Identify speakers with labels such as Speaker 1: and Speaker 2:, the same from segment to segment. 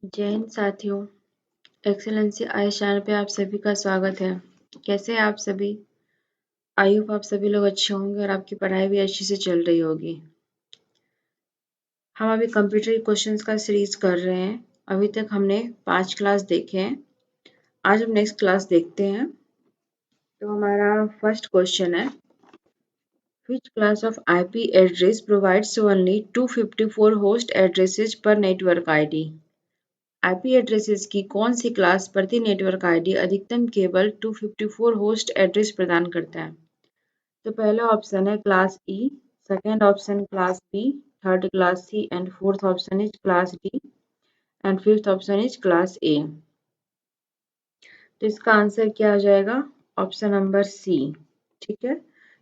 Speaker 1: जय हिंद साथियों। Excellency ice channel पे आप सभी का स्वागत है। कैसे हैं आप सभी? आई होप आप सभी लोग अच्छे होंगे और आपकी पढ़ाई भी अच्छी से चल रही होगी। हम अभी कंप्यूटर क्वेश्चंस का सीरीज कर रहे हैं। अभी तक हमने 5 क्लास देखे हैं। आज हम नेक्स्ट क्लास देखते हैं। तो हमारा फर्स्ट क्वेश्चन है, Which class of IP address provides only 254 host addresses per network ID? IP addresses की कौन सी क्लास प्रति नेटवर्क आईडी अधिकतम केवल 254 होस्ट एड्रेस प्रदान करता है? तो पहला ऑप्शन है class E, second option class B, third class C and fourth option is class D and fifth option is class A. तो इसका आंसर क्या हो जाएगा? Option number C. ठीक है,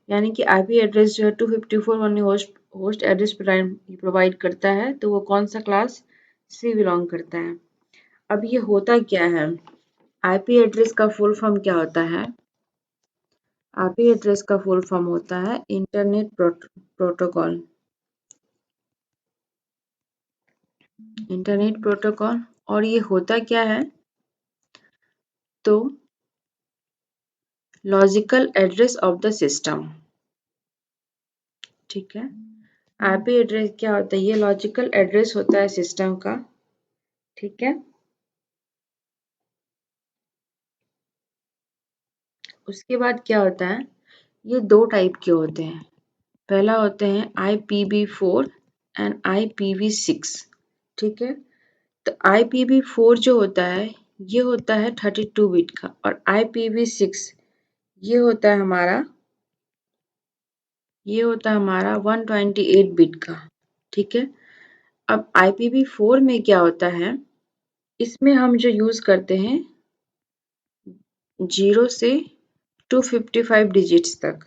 Speaker 1: यानी कि आईपी एड्रेस जो है 254 ओनली होस्ट एड्रेस प्रोवाइड करता है, तो वो कौन सा क्लास? सी बिलोंग करता है। अब ये होता क्या है? आईपी एड्रेस का फुल फॉर्म क्या होता है? आईपी एड्रेस का फुल फॉर्म होता है इंटरनेट प्रोटोकॉल। Internet protocol. और ये होता क्या है? तो logical address of the system. ठीक है, आईपी एड्रेस क्या होता है? ये लॉजिकल एड्रेस होता है सिस्टम का। ठीक है, उसके बाद क्या होता है? ये दो टाइप के होते हैं। पहला होते हैं IPv4 एंड IPv6। ठीक है, तो IPv4 जो होता है ये होता है 32 बिट का, और IPv6 ये होता है हमारा 128 बिट का। ठीक है, अब IPv4 में क्या होता है? इसमें हम जो यूज करते हैं 0 से 255 डिजिट्स तक।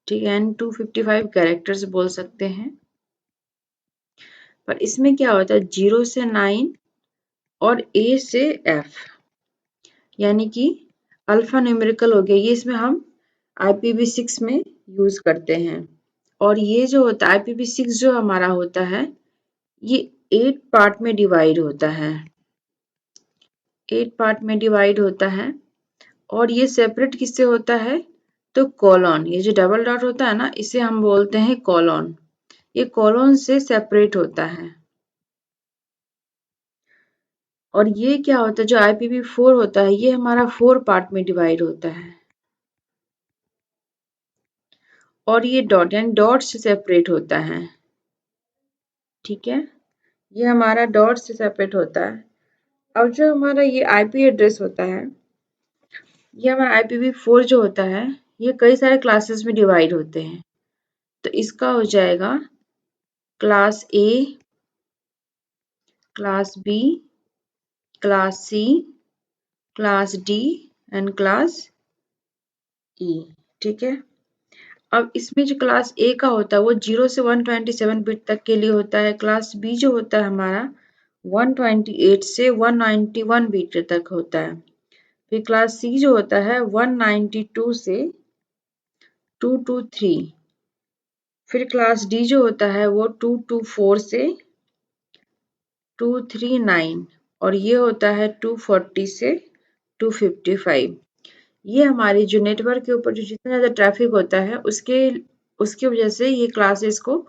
Speaker 1: ठीक है, एंड 255 कैरेक्टर्स बोल सकते हैं। पर इसमें क्या होता है? 0 से 9 और A से F, यानी कि अल्फा न्यूमेरिकल हो गया। ये इसमें हम IPv6 में यूज करते हैं। और ये जो होता है IPv6 जो हमारा होता है ये 8 पार्ट में डिवाइड होता है। 8 पार्ट में डिवाइड होता है, और ये सेपरेट किससे होता है? तो कॉलन, ये जो डबल डॉट होता है ना, इसे हम बोलते हैं कॉलन। ये कॉलन से सेपरेट होता है। और ये क्या होता है? जो IPv4 होता है ये हमारा 4 पार्ट में डिवाइड होता है, और ये डॉट यानी डॉट से सेपरेट होता है। ठीक है, ये हमारा डॉट से सेपरेट होता है। अब जो हमारा ये आईपी एड्रेस होता है, ये हमारा IPv4 जो होता है ये कई सारे क्लासेस में डिवाइड होते हैं। तो इसका हो जाएगा class A, class B, class C, class D and class E. ठीक है, अब इसमें जो क्लास ए का होता है वो 0 से 127 बिट तक के लिए होता है। क्लास बी जो होता है हमारा 128 से 191 बिट तक होता है। फिर क्लास सी जो होता है 192 से 223। फिर क्लास डी जो होता है वो 224 से 239, और ये होता है 240 से 255। ये हमारी जो नेटवर्क के ऊपर जो जितना ज़्यादा ट्रैफिक होता है उसके उसकी वजह से ये क्लासेस को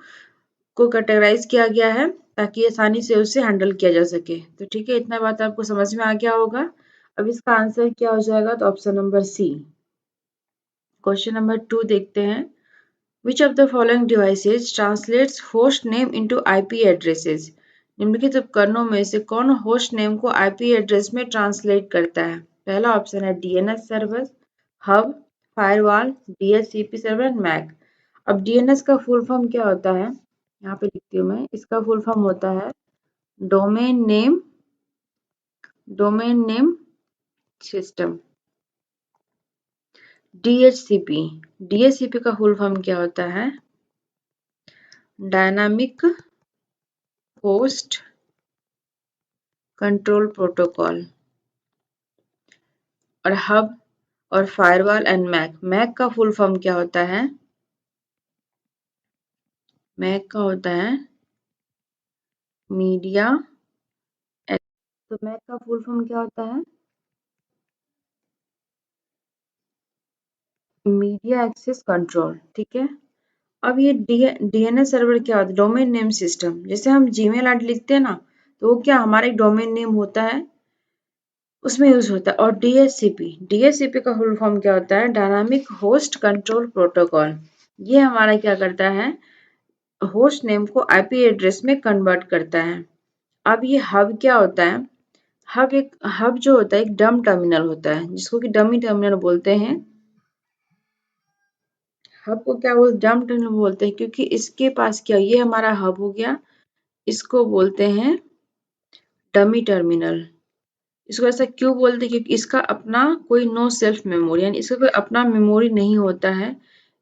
Speaker 1: कैटेगराइज किया गया है, ताकि आसानी से उसे हैंडल किया जा सके। तो ठीक है, इतना बात आपको समझ में आ गया होगा। अब इसका आंसर क्या हो जाएगा? तो option number C. Question number 2 देखते हैं। Which of the following devices translates host name into IP addresses? निम्नलिखित उपकरणों में से कौन होस्ट नेम को IP एड्रेस में ट्रांसलेट करता है? पहला ऑप्शन है DNS server, hub, firewall, DHCP server, MAC. अब DNS का फुल फॉर्म क्या होता है? यहाँ पे लिखती हूँ मैं। इसका फुल फॉर्म होता है डोमेन नेम सिस्टम। DHCP का फुल फॉर्म क्या होता है? Dynamic host control protocol. और हब और फायरवॉल एंड मैक का फुल फॉर्म क्या होता है? मैक का होता है मीडिया तो मैक का फुल फॉर्म क्या होता है? मीडिया एक्सेस कंट्रोल, ठीक है। अब ये डीएनएस सर्वर क्या होता है? Domain name system. जैसे हम जीमेल आईडी लिखते हैं ना, तो वो क्या हमारा एक डोमेन नेम होता है, उसमें यूज होता है। और डीएचसीपी का फुल फॉर्म क्या होता है? Dynamic host control protocol. ये हमारा क्या करता है? होस्ट नेम को आईपी एड्रेस में कन्वर्ट करता है। अब ये हब क्या होता है? हब जो होता है एक डम टर्मिनल होता है, जिसको कि डमी टर्मिनल बोलते हैं। हब को क्या बोलते? डम टर्मिनल बोलते हैं, क्योंकि इसके पास क्या, ये हमारा हब हो गया, इसको बोलते हैं डमी टर्मिनल। इसको ऐसा क्यों बोलते हैं? क्योंकि इसका अपना कोई नो सेल्फ मेमोरी, यानी इसका कोई अपना मेमोरी नहीं होता है,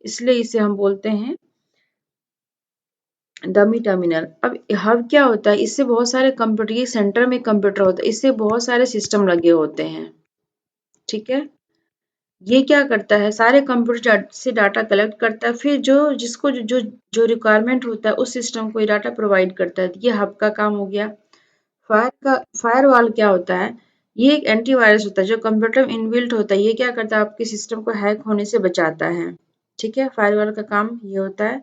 Speaker 1: इसलिए इसे हम बोलते हैं डमी टर्मिनल। अब हब क्या होता है? इससे बहुत सारे कंप्यूटर, ये सेंटर में कंप्यूटर होता है, इससे बहुत सारे सिस्टम लगे होते हैं, ठीक है। ये क्या करता है? सारे कंप्यूटर से डाटा कलेक्ट करता है, फिर जिसको जो रिक्वायरमेंट होता है उस सिस्टम को ये डाटा प्रोवाइड करता है। ये हब का काम हो गया। फायरवॉल क्या होता है? ये एक एंटीवायरस होता है जो कंप्यूटर में इनबिल्ट होता है। ये क्या करता है? आपके सिस्टम को हैक होने से बचाता है, ठीक है। फायरवॉल का काम ये होता है।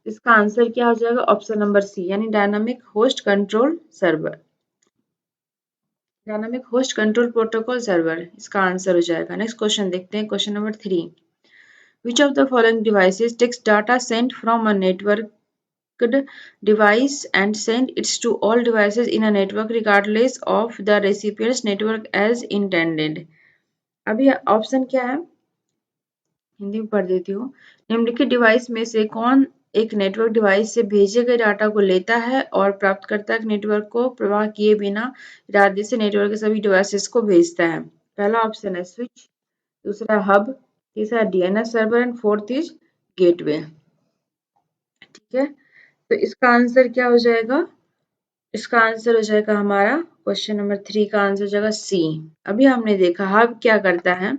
Speaker 1: इसका आंसर क्या हो जाएगा? ऑप्शन नंबर सी, यानी dynamic host control server. Dynamic host control protocol server इसका आंसर हो जाएगा। नेक्स्ट क्वेश्चन देखते हैं, question number 3। Which of the following devices takes data sent from a networked device and send it to all devices in a network regardless of the recipient's network as intended? अभी option क्या है? हिंदी में पढ़ देती हूँ। निम्नलिखित device में से कौन एक नेटवर्क डिवाइस से भेजे गए डाटा को लेता है और प्राप्तकर्ता के नेटवर्क को प्रवाह किए बिना इरादे से नेटवर्क के सभी डिवाइसेस को भेजता है? पहला ऑप्शन है स्विच, दूसरा हब, तीसरा DNS server and fourth is gateway, ठीक है। तो इसका आंसर क्या हो जाएगा? इसका आंसर हो जाएगा हमारा क्वेश्चन नंबर 3 का आंसर हो जाएगा सी। अभी हमने देखा हब क्या करता है,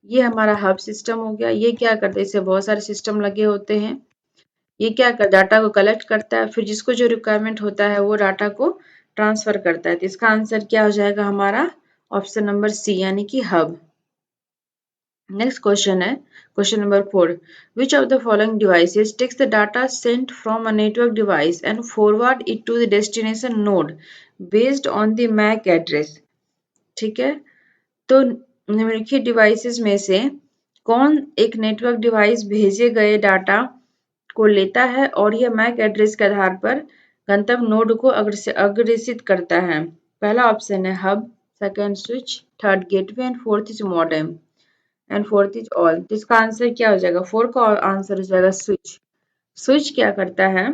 Speaker 1: ये हमारा हब सिस्टम हो गया। ये क्या करता है? इससे बहुत सारे सिस्टम लगे होते हैं। ये क्या कर डाटा को कलेक्ट करता है, फिर जिसको जो रिक्वायरमेंट होता है वो डाटा को ट्रांसफर करता है। तो इसका आंसर क्या हो जाएगा हमारा? ऑप्शन नंबर सी, यानी कि हब। नेक्स्ट क्वेश्चन है question number 4। Which of the following devices takes the data sent from a network device and forward it to the destination node based on the MAC address? ठीक है। तो निम्नलिखित devices में से कौन एक network device भेजे गए डाटा को लेता है और यह मैक एड्रेस के आधार पर गंतव्य नोड को अग्रेसित करता है? पहला ऑप्शन है hub, second switch, third gateway and fourth is modem and fourth is all. तो इसका आंसर क्या हो जाएगा? 4 का आंसर हो जाएगा स्विच। स्विच क्या करता है?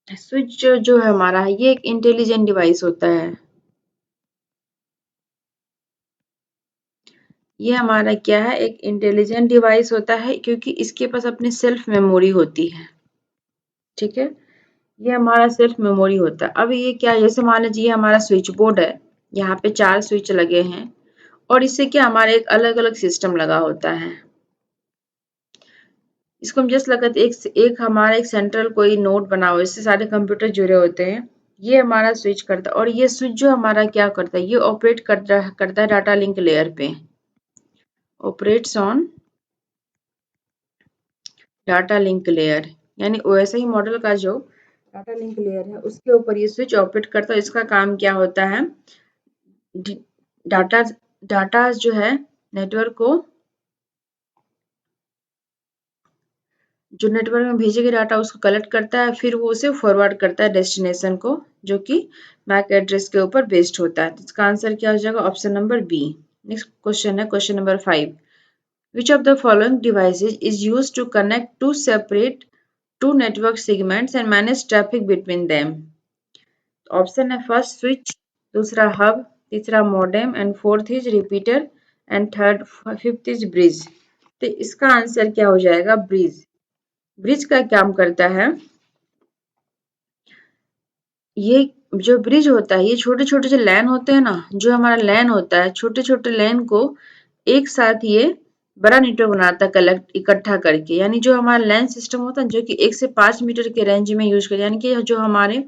Speaker 1: स्विच जो है हमारा, ये एक इंटेलिजेंट डिवाइस होता है। ये हमारा क्या है? एक इंटेलिजेंट डिवाइस होता है, क्योंकि इसके पास अपनी सेल्फ मेमोरी होती है, ठीक है। ये हमारा सेल्फ मेमोरी होता है। अब ये क्या है? जैसे मान लीजिए हमारा स्विच बोर्ड है, यहाँ पे 4 स्विच लगे हैं और इससे क्या हमारे एक अलग अलग सिस्टम लगा होता है। इसको हम जस्ट लगाते एक हमारा एक सेंट्रल कोई नोड बना हुआ है, इससे सारे कंप्यूटर जुड़े होते हैं। ये हमारा स्विच करता है और ये स्विच जो हमारा क्या करता है? ये ऑपरेट करता है डाटा लिंक लेयर पे, operates on data link layer, यानी वैसे ही मॉडल का जो डाटा लिंक लेयर है उसके ऊपर ये स्विच ऑपरेट करता है। इसका काम क्या होता है? डाटा डाटा जो है नेटवर्क को, जो नेटवर्क में भेजे गए डाटा उसको कलेक्ट करता है, फिर वो उसे फॉरवर्ड करता है डेस्टिनेशन को, जो कि मैक एड्रेस के ऊपर बेस्ड होता है। इसका आंसर क्या हो जाएगा? Option number B. Next question है question number 5। Which of the following devices is used to connect two network segments and manage traffic between them? Option है फर्स्ट स्विच, दूसरा हब, तीसरा modem and fourth is repeater and third fifth is bridge. तो इसका answer क्या हो जाएगा? Bridge. Bridge का काम करता है, ये जो ब्रिज होता है, ये छोटे छोटे जो लैन होते हैं ना, जो हमारा लैन होता है, छोटे छोटे लैन को एक साथ ये बड़ा नेटवर्क बनाता है कलेक्ट इकट्ठा करके। यानी जो हमारा लैन सिस्टम होता है जो कि 1 से 5 मीटर के रेंज में यूज कर, यानी कि जो हमारे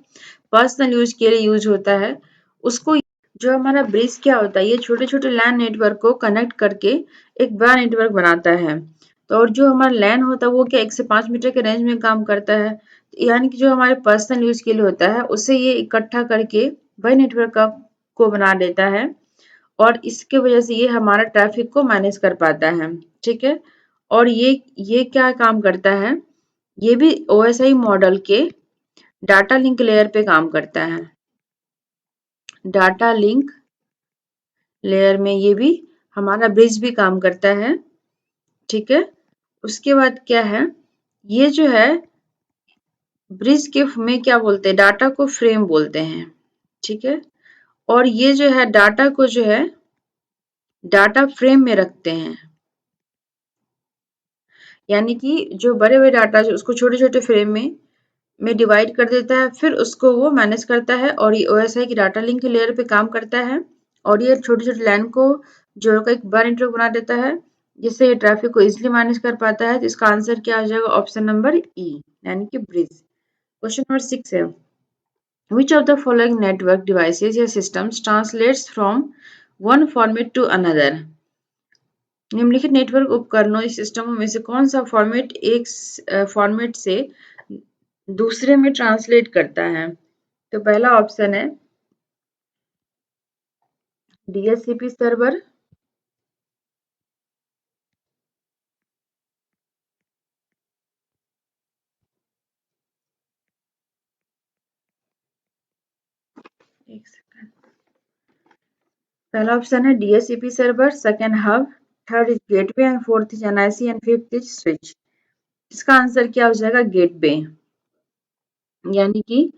Speaker 1: पर्सनल यूज के लिए यूज होता है, उसको जो हमारा ब्रिज क्या होता है, ये छोटे-छोटे लैन नेटवर्क को कनेक्ट करके एक बड़ा नेटवर्क बनाता है। तो और जो हमारा लैन होता है वो क्या 1 से 5 मीटर के रेंज में काम करता है। यानी कि जो हमारे पर्सनल यूज़ के लिए होता है उसे ये इकट्ठा करके बड़े नेटवर्क का को बना देता है और इसके वजह से ये हमारा ट्रैफिक को मैनेज कर पाता है। ठीक है? और ये क्या काम करता है? ये भी ओएसआई मॉडल के डाटा लिंक लेयर पे काम करता है। डाटा लिंक लेयर में ये भी हमारा ब्रिज भी काम करता है। ठीक है? उसके बाद क्या है, ये जो है ब्रिज के में क्या बोलते हैं, डाटा को फ्रेम बोलते हैं। ठीक है? और ये जो है डाटा को जो है डाटा फ्रेम में रखते हैं। यानी कि जो बड़े-बड़े डाटा जो उसको छोटे-छोटे फ्रेम में डिवाइड कर देता है, फिर उसको वो मैनेज करता है और ये ओएसआई की डाटा लिंक लेयर पे काम करता है और ये छोटे-छोटे लाइन को जोड़कर एक बड़ा नेटवर्क बना देता है, जिससे ये ट्रैफिक को इजीली मैनेज कर पाता है। तो इसका आंसर क्या आ जाएगा? ऑप्शन नंबर ई, यानी कि ब्रिज। क्वेश्चन नंबर 6 है, which of the following network devices या systems translates from one format to another? निम्नलिखित नेटवर्क उपकरणों इस सिस्टमों में से कौन सा फॉर्मेट एक फॉर्मेट से दूसरे में ट्रांसलेट करता है? तो पहला ऑप्शन है डीएचसीपी सर्वर, एक सेकंड, पहला ऑप्शन है DHCP server, second hub, third is gateway and fourth is NIC and fifth is switch. इसका आंसर क्या हो जाएगा? गेटवे। यानी कि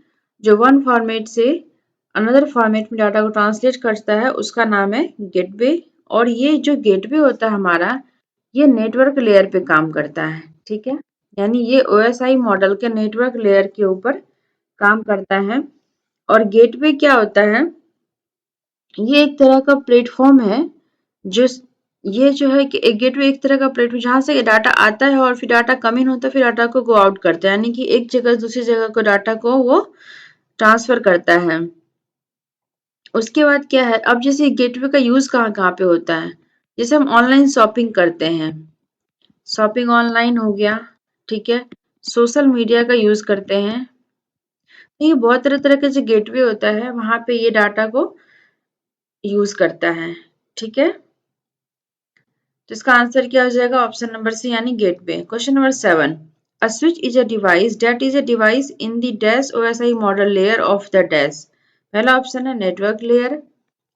Speaker 1: जो वन फॉर्मेट से अनदर फॉर्मेट में डाटा को ट्रांसलेट करता है उसका नाम है गेटवे। और ये जो गेटवे होता है हमारा, ये नेटवर्क लेयर पे काम करता है। ठीक है? यानी ये ओएसआई मॉडल के नेटवर्क लेयर के ऊपर काम करता है। और गेटवे क्या होता है? ये एक तरह का प्लेटफॉर्म है जो ये जो है कि एक गेटवे एक तरह का प्लेटफॉर्म जहाँ से डाटा आता है और फिर डाटा कम इन होता है, फिर डाटा को गो आउट करता है। यानी कि एक जगह से दूसरी जगह को डाटा को वो ट्रांसफर करता है। उसके बाद क्या है, अब जैसे गेटवे का यूज कहाँ कहाँ पे होता है, जैसे हम ऑनलाइन शॉपिंग करते हैं, शॉपिंग ऑनलाइन हो गया। ठीक है? सोशल मीडिया का यूज करते हैं। ये बहुत तरह तरह के जो गेटवे होता है वहां पे ये डाटा को यूज करता है। ठीक है? तो इसका आंसर क्या हो जाएगा? ऑप्शन नंबर सी, यानी gateway. Question number 7, a switch is a device that is a device in the dash OSI model layer of the dash। पहला ऑप्शन है network layer,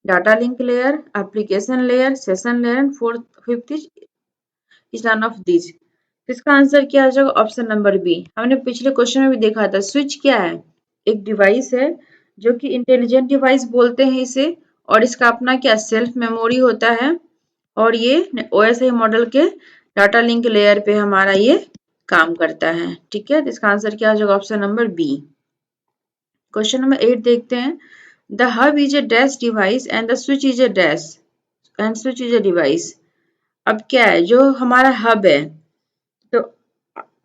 Speaker 1: data link layer, application layer, session layer and fourth fifth is none of this. इसका answer क्या आ जाएगा? Option number B. हमने पिछले question में भी देखा था, स्विच क्या है? एक डिवाइस है जो कि इंटेलिजेंट डिवाइस बोलते हैं इसे, और इसका अपना क्या सेल्फ मेमोरी होता है और ये ओएसआई मॉडल के डाटा लिंक लेयर पे हमारा ये काम करता है। ठीक है? तो इसका आंसर क्या आ जाएगा? Option number B. Question number 8 देखते हैं, the hub is a dash device and the switch is a dash and switch is a device. अब क्या है जो हमारा हब है? तो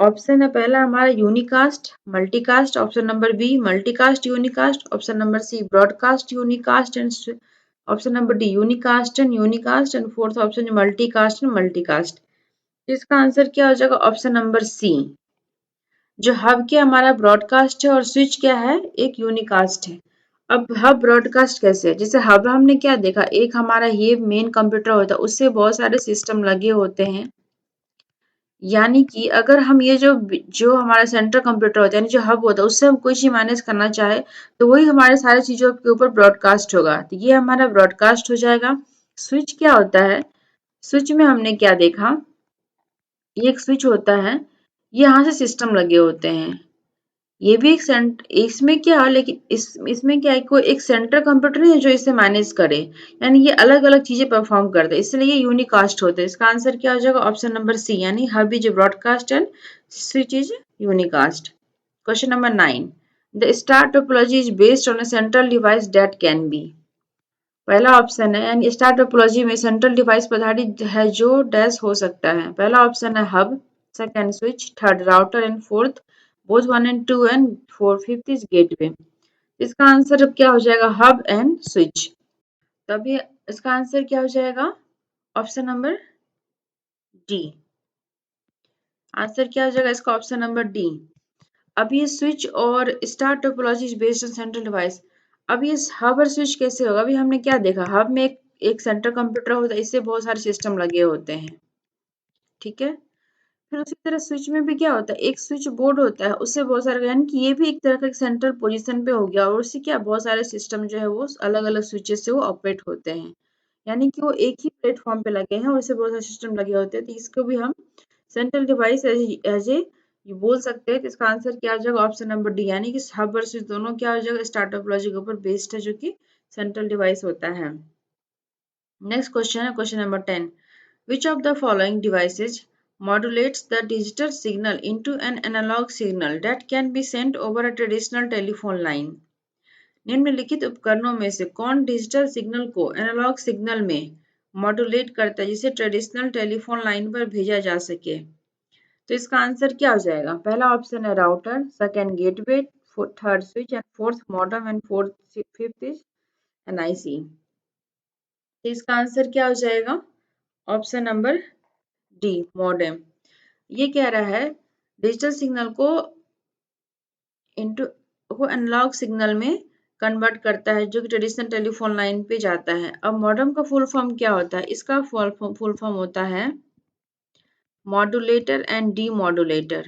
Speaker 1: ऑप्शन है पहला हमारा unicast, multicast, option number B multicast unicast, option number C broadcast unicast and option number D unicast and fourth option multicast and multicast. इसका आंसर क्या हो जाएगा? Option number C. जो हब क्या हमारा ब्रॉडकास्ट है और स्विच क्या है? एक यूनिकास्ट है। अब हब ब्रॉडकास्ट कैसे है? जैसे हब हमने क्या देखा, एक हमारा ये मेन कंप्यूटर होता है, उससे बहुत सारे सिस्टम लगे होते हैं। यानी कि अगर हम ये जो जो हमारा सेंट्रल कंप्यूटर होता है, यानी जो हब होता है, उससे हम कोई चीज मैनेज करना चाहे तो वही हमारे सारी चीजों के ऊपर ब्रॉडकास्ट होगा। तो ये हमारा ब्रॉडकास्ट हो जाएगा। स्विच क्या होता है? स्विच में हमने क्या देखा, ये एक स्विच होता है, ये यहाँ से सिस्टम लगे होते हैं। ये भी एक इसमें क्या है, लेकिन इसमें क्या है, कोई एक सेंट्रल कंप्यूटर नहीं है जो इसे मैनेज करे, यानी ये अलग अलग चीजें परफॉर्म करते हैं, इसलिए ये यूनिकास्ट होते हैं। इसका आंसर क्या हो जाएगा? ऑप्शन नंबर सी, यानी hub is broadcast and switch is unicast. Question number 9, the star topology is based on a central device that can be. पहला ऑप्शन है, यानी स्टार टोपोलॉजी में सेंट्रल डिवाइस पर आधारित है जो डैश हो सकता है। पहला ऑप्शन है hub, second switch, third router and fourth both 1 and 2 and four fifth is gateway. इसका आंसर अब क्या हो जाएगा? Hub and switch. तो अभी इसका आंसर क्या हो जाएगा? Option number D. आंसर क्या हो जाएगा इसका? Option number D. अब ये स्विच और star topology is based on central device. अब ये हब और स्विच कैसे होगा? अभी हमने क्या देखा, हब में एक सेंट्रल कंप्यूटर होता है, इससे बहुत सारे सिस्टम लगे होते हैं, ठीक है। फिर उसी तरह स्विच में भी क्या होता है, एक स्विच बोर्ड होता है, उससे बहुत सारे, यानी कि ये भी एक तरह का सेंट्रल पोजीशन पे हो गया, और उससे क्या बहुत सारे सिस्टम जो है वो अलग अलग स्विचेस से वो ऑपरेट होते हैं, यानी कि वो एक ही प्लेटफॉर्म पे लगे हैं और उससे बहुत सारे सिस्टम लगे होते हैं, तो इसको भी हम सेंट्रल डिवाइस एज ए ये बोल सकते हैं। तो इसका आंसर क्या हो जाएगा? ऑप्शन नंबर डी, यानी कि हब और स्विच दोनों क्या हो जाएगा? स्टार टोपोलॉजी के ऊपर बेस्ड है, जो कि सेंट्रल डिवाइस होता है। नेक्स्ट क्वेश्चन है question number 10। Which of the following devices modulates the digital signal into an analog signal that can be sent over a traditional telephone line? निम्नलिखित उपकरणों में से कौन डिजिटल सिग्नल को एनालॉग सिग्नल में मॉड्यूलेट करता है जिसे ट्रेडिशनल टेलीफोन लाइन पर भेजा जा सके? तो इसका आंसर क्या हो जाएगा? पहला ऑप्शन है router, second gateway, third switch and fourth modem and fourth fifth is NIC. तो इसका आंसर क्या हो जाएगा? Option number D, modem. ये कह रहा है डिजिटल सिग्नल इनटू को एनालॉग सिग्नल में कन्वर्ट करता है, जो कि ट्रेडिशनल टेलीफोन लाइन पे जाता है। अब मॉडेम का फुल फॉर्म क्या होता है? इसका फुल फॉर्म होता है मॉड्यूलेटर एंड डी मॉड्यूलेटर,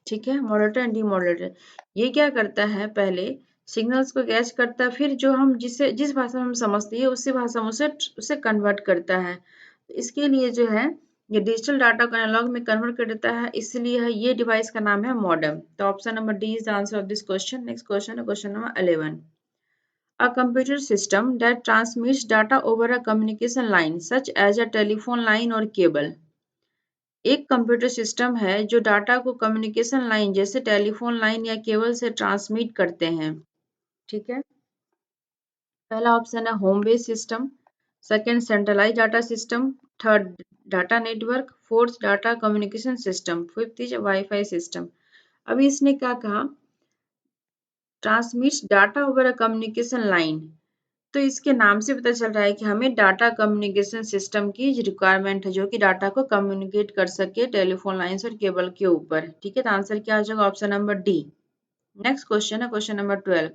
Speaker 1: ठीक है। मॉडरेटर एंड डीमॉडरेटर ये क्या करता है? पहले सिग्नल्स को कैच करता है, फिर जो हम जिस भाषा में हम समझते हैं उसी भाषा में उसे उसे कन्वर्ट करता है। तो इसके लिए जो है ये डिजिटल डाटा को एनालॉग में कन्वर्ट कर देता है, इसलिए ये डिवाइस का नाम है मॉडेम। तो option number D is the answer of this question. Next question है question number 11। A computer system that transmits data over a communication line such as a telephone line or cable। एक computer system है जो data को communication line जैसे telephone line या cable से transmit करते हैं, ठीक है। पहला ऑप्शन है home based system, second centralise data system, third data network, fourth data communication system, fifth is wifi system. अभी इसने क्या कहा? Transmits data over a communication line, तो इसके नाम से पता चल रहा है कि हमें डाटा कम्युनिकेशन सिस्टम की रिक्वायरमेंट है, जो कि डाटा को कम्युनिकेट कर सके टेलीफोन लाइंस और केबल के ऊपर, ठीक है। तो आंसर क्या हो जाएगा? Option number D. Next question है question number 12।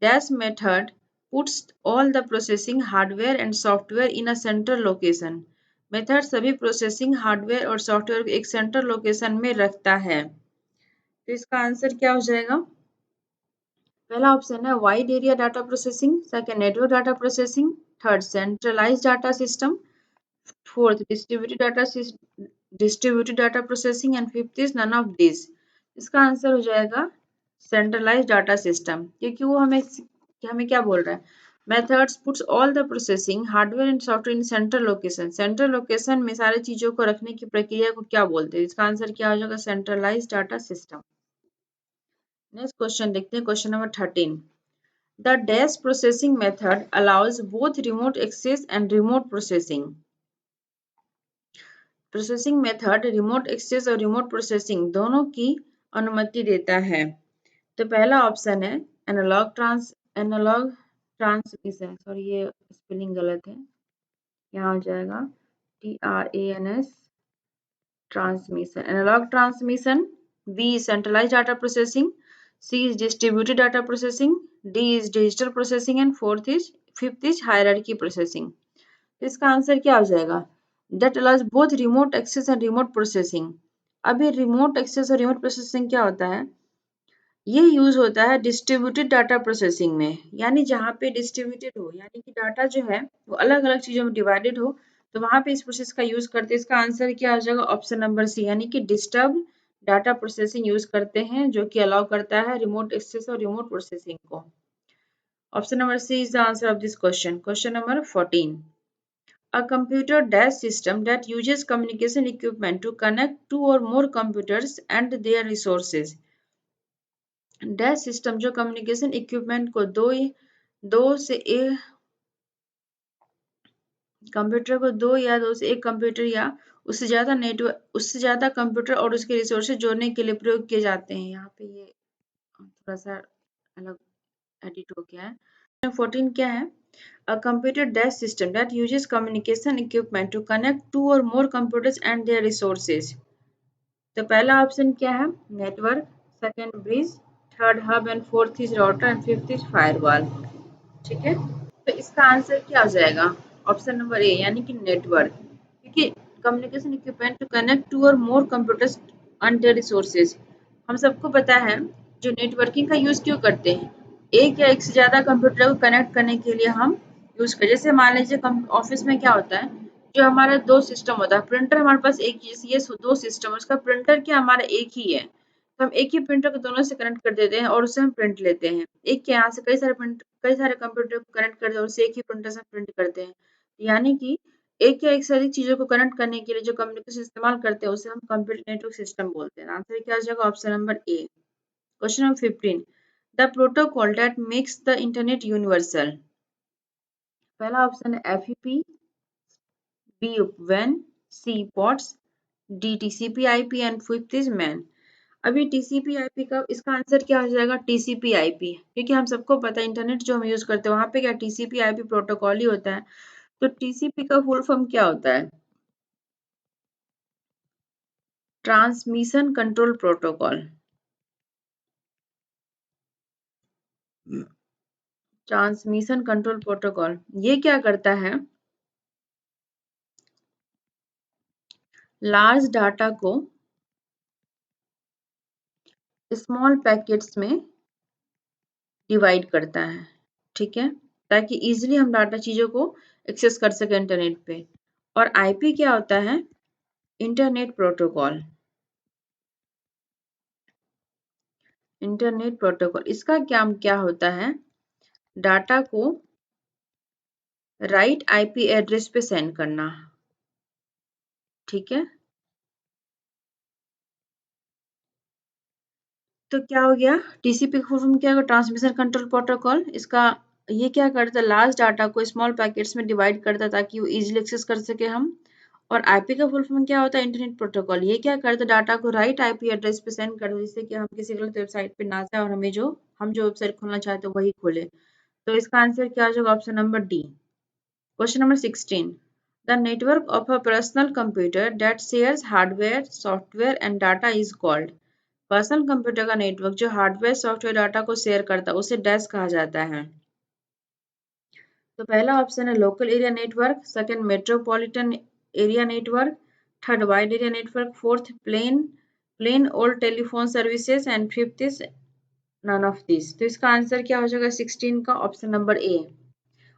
Speaker 1: Dash method puts all the processing hardware and software in a central location. Method सभी प्रोसेसिंग हार्डवेयर और सॉफ्टवेयर को एक सेंट्रल लोकेशन में रखता है, तो इसका आंसर क्या हो जाएगा? पहला ऑप्शन है wide area data processing, second network data processing, third centralised data system, fourth distributed data processing and fifth is none of this. इसका आंसर हो जाएगा सेंट्रलाइज्ड डाटा सिस्टम, क्योंकि वो हमें क्या बोल रहा है? Methods puts all the processing hardware and software in central location. Central location में सारी चीजों को रखने की प्रक्रिया को क्या बोलते हैं? इसका आंसर क्या हो जाएगा? Centralised data system. Next question देखते हैं question number 13। The dash processing method allows both remote access and remote processing. Processing method remote access और रिमोट प्रोसेसिंग दोनों की अनुमति देता है। तो पहला ऑप्शन है एनालॉग ट्रांसमिशन, सॉरी ये स्पेलिंग गलत है, यहाँ हो जाएगा TRANS transmission, analog transmission. B is centralized data processing. C is distributed data processing. D is digital processing and fifth is hierarchy processing. इसका आंसर क्या हो जाएगा? That allows both remote access and remote processing. अभी remote access और remote processing क्या होता है? ये यूज होता है डिस्ट्रीब्यूटेड डाटा प्रोसेसिंग में, यानी जहाँ पे डिस्ट्रीब्यूटेड हो, यानी कि डाटा जो है वो अलग अलग चीजों में डिवाइडेड हो, तो वहां पे इस प्रोसेस का यूज करते हैं। इसका आंसर क्या हो जाएगा? ऑप्शन नंबर सी, यानी कि डिस्टर्ब डाटा प्रोसेसिंग यूज करते हैं, जो कि अलाउ करता है रिमोट एक्सेस और रिमोट प्रोसेसिंग को। Option number C is the answer of this question. Question number 14। A computer dash system that uses communication equipment to connect two or more computers and their resources. Dash system जो communication equipment को दो से एक computer को दो से एक computer या उससे ज्यादा कंप्यूटर और उसके रिसोर्सेज जोड़ने के लिए प्रयोग किए जाते हैं। यहाँ पे ये थोड़ा सा अलग एडिट हो गया है। 14 क्या है? A computer dash system that uses communication equipment to connect two or more computers and their resources. तो पहला ऑप्शन क्या है? Network, second bridge, third hub and fourth is router and fifth is firewall. ठीक है, तो इसका answer क्या हो जाएगा? ऑप्शन नंबर ए यानी कि नेटवर्क, क्योंकि communication equipment to connect two or more computers and their resources. हम सबको पता है जो नेटवर्किंग का यूज क्यों करते हैं, एक या एक से ज्यादा कंप्यूटर को कनेक्ट करने के लिए हम यूज कर, जैसे मान लीजिए ऑफिस में क्या होता है, जो हमारा दो सिस्टम होता है, प्रिंटर हमारे पास एक ही, ये दो सिस्टम, उसका प्रिंटर क्या हमारा एक ही है, तो हम एक ही प्रिंटर को दोनों से कनेक्ट कर देते हैं और उससे हम प्रिंट लेते हैं। एक के यहाँ से कई सारे कंप्यूटर को कनेक्ट कर देते हैं और उससे एक ही प्रिंटर से प्रिंट करते हैं। यानी कि एक या एक से अधिक चीजों को कनेक्ट करने के लिए जो कम्युनिकेशन इस्तेमाल करते हैं उसे हम कंप्यूटर नेटवर्क सिस्टम बोलते हैं। आंसर क्या हो जाएगा? Option number A. Question number 15, the protocol that makes the internet universal. पहला ऑप्शन है FEP, B WAN, C POTS, D TCP/IP and fifth is MAN. अभी TCP/IP का इसका आंसर क्या हो जाएगा? TCP/IP, क्योंकि हम सबको पता है इंटरनेट जो हम यूज करते हैं वहां पे क्या TCP/IP प्रोटोकॉल ही होता है। तो TCP का फुल फॉर्म क्या होता है? Transmission control protocol. Transmission control protocol ये क्या करता है? लार्ज डाटा को स्मॉल पैकेट्स में डिवाइड करता है, ठीक है, ताकि इजीली हम डाटा चीजों को एक्सेस कर सके इंटरनेट पे। और आईपी क्या होता है? Internet protocol. इंटरनेट प्रोटोकॉल इसका क्या होता है? डाटा को राइट आईपी एड्रेस पे सेंड करना, ठीक है। तो क्या हो गया? टीसीपी का फुल फॉर्म क्या होगा? Transmission control protocol. इसका ये क्या करता है? लार्ज डाटा को स्मॉल पैकेट्स में डिवाइड करता है ताकि वो इजीली एक्सेस कर सके हम। और आईपी का फुल फॉर्म क्या होता है? Internet protocol. ये क्या करता है? डाटा को राइट आईपी एड्रेस पे सेंड करता है जिससे कि हम किसी गलत वेबसाइट पे ना जाए और हम जो वेबसाइट खोलना चाहते हैं वही खोले। तो इसका आंसर क्या हो जाएगा? Option number D. Question number 16, the network of a personal computer that shares hardware software and data is called. Personal computer का नेटवर्क जो हार्डवेयर सॉफ्टवेयर डाटा को शेयर करता है उसे डैश कहा जाता है। तो पहला ऑप्शन है local area network, second metropolitan area network, third wide area network, fourth plain old telephone services and fifth is none of this. तो इसका आंसर क्या हो जाएगा 16 का? Option number A.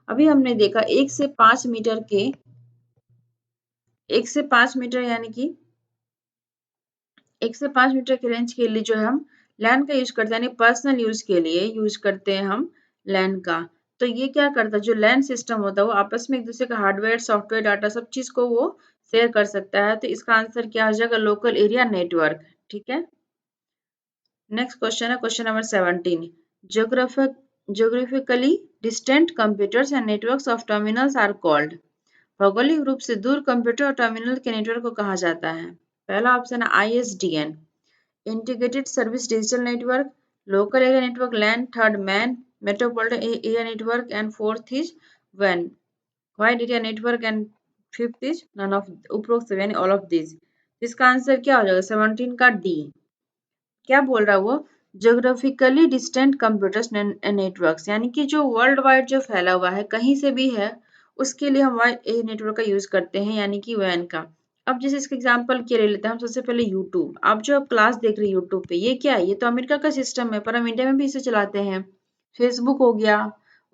Speaker 1: अभी हमने देखा 1 से 5 मीटर यानी कि 1 से 5 मीटर की रेंज के लिए जो है हम लैन का यूज करते हैं, यानी पर्सनल यूज के लिए यूज करते हैं हम लैन का। तो ये क्या करता है? जो लैन सिस्टम होता है वो आपस में एक दूसरे का हार्डवेयर सॉफ्टवेयर डाटा सब चीज को वो शेयर कर सकता है। तो इसका आंसर क्या हो जाएगा? लोकल एरिया नेटवर्क, ठीक है। नेक्स्ट क्वेश्चन है question number 17, geographically distant computers and networks of terminals are called. भौगोलिक रूप से दूर कंप्यूटर और टर्मिनल के नेटवर्क को कहा जाता है। पहला ऑप्शन है ISDN, integrated service digital network, local area network LAN, third MAN, metropolitan area network and fourth is WAN, wide area network and fifth is none of उपरोक्त यानी ऑल ऑफ दिस। इसका answer क्या हो जाएगा? 17 का D. क्या बोल रहा है वो? ज्योग्राफिकली डिस्टेंट कंप्यूटर्स नेटवर्क्स, यानी कि जो वर्ल्ड वाइड जो फैला हुआ है कहीं से भी है उसके लिए हम वाइड एरिया नेटवर्क का यूज करते हैं, यानी कि WAN का। अब जैसे इसका एग्जांपल क्या ले लेते हैं हम, सबसे पहले यूट्यूब। आप जो क्लास देख रहे हैं यूट्यूब पे, ये क्या है? ये तो अमेरिका का सिस्टम है पर हम इंडिया में भी इसे चलाते हैं। फेसबुक हो गया,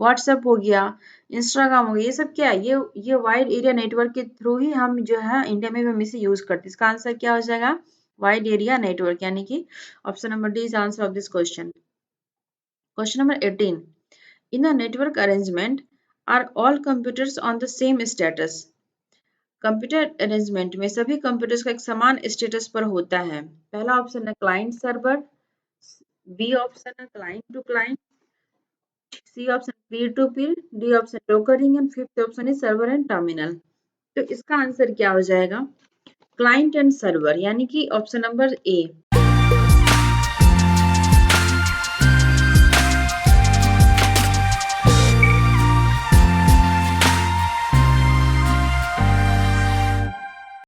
Speaker 1: व्हाट्सएप हो गया, इंस्टाग्राम हो गया, ये सब क्या है? ये वाइड एरिया नेटवर्क के थ्रू ही हम जो है इंडिया में भी हम इसे यूज करते हैं। इसका आंसर क्या हो जाएगा? वाइड एरिया नेटवर्क, यानी कि option number D is answer of this question. Question number 18, in a network arrangement are all computers on the same status. Computer arrangement में सभी कंप्यूटर्स का एक समान स्टेटस पर होता है। पहला ऑप्शन है क्लाइंट सर्वर, बी ऑप्शन है client to client, C option peer to peer, D option token ring and fifth option is server and terminal. तो इसका आंसर क्या हो जाएगा? क्लाइंट एंड सर्वर, यानी कि ऑप्शन नंबर ए।